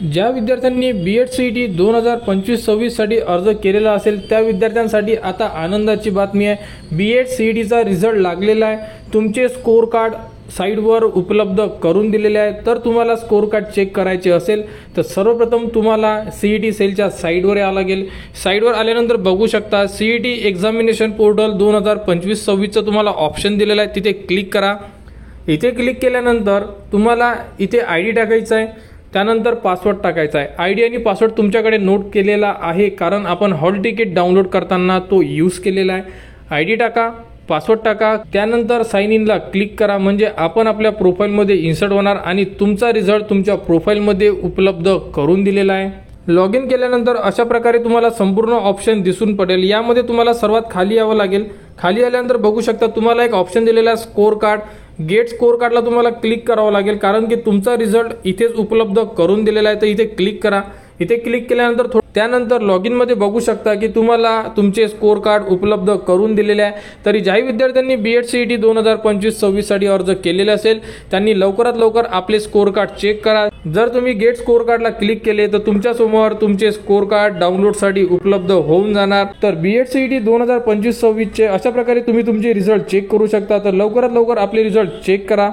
ज्या विद्यार्थ्यांनी BEd CET 2025-26 साठी अर्ज केलेला असेल त्या विद्यार्थ्यांसाठी आता आनंदाची बातमी आहे। BEd CETचा रिझल्ट लागलेला आहे। तुमचे स्कोर कार्ड साइटवर उपलब्ध करून दिलेले आहे। तर तुम्हाला स्कोर कार्ड चेक करायचे असेल तर सर्वप्रथम तुम्हाला CET सेलच्या साइटवर यावं लागेल। साइटवर आल्यानंतर बघू शकता CET एक्झामिनेशन पोर्टल 2025-26 चं तुम्हाला ऑप्शन दिलेला आहे, तिथे क्लिक करा। इथे क्लिक केल्यानंतर तुम्हाला इथे ID टाकायचा आहे, त्यानंतर पासवर्ड टाकायचा आहे। ID आणि पासवर्ड तुमच्याकडे नोट केलेला आहे कारण आपण हॉल तिकीट डाउनलोड करताना तो यूज केलेला आहे। ID टाका, पासवर्ड टाका, त्यानंतर साइन इनला क्लिक करा, म्हणजे आपण आपल्या प्रोफाइलमध्ये इन्सर्ट होणार आणि तुमचा रिझल्ट तुमच्या प्रोफाइलमध्ये उपलब्ध करून दिलेला आहे। लॉग इन केल्यानंतर अशा प्रकारे तुम्हाला संपूर्ण ऑप्शन दिसून पडेल। यामध्ये तुम्हाला सर्वात खाली यावं लागेल। खाली आल्यानंतर बघू शकता तुम्हाला एक ऑप्शन दिलेला आहे स्कोर कार्ड। गेट स्कोर कार्डला तुम्हाला क्लिक करावं लागेल कारण की तुमचा रिझल्ट इथेच उपलब्ध करून दिलेला आहे। तर इथे क्लिक करा। इथे क्लिक केल्यानंतर त्यानंतर लॉग इन मध्ये बघू शकता की तुम्हाला तुमचे स्कोर कार्ड उपलब्ध करून दिलेले आहे। तरी ज्याही विद्यार्थ्यांनी BEd CET 2025-26 साठी अर्ज केलेले असेल त्यांनी लवकरात लवकर आपले स्कोर कार्ड चेक करा। जर तुम्ही गेट स्कोर कार्डला क्लिक केले तर तुमच्या समोर तुमचे स्कोर कार्ड डाउनलोड साठी उपलब्ध होऊन जाणार। तर BEd CET 2025-26 चे अशा प्रकारे तुम्ही तुमचे रिझल्ट चेक करू शकता। तर लवकरात लवकर आपले रिझल्ट चेक करा।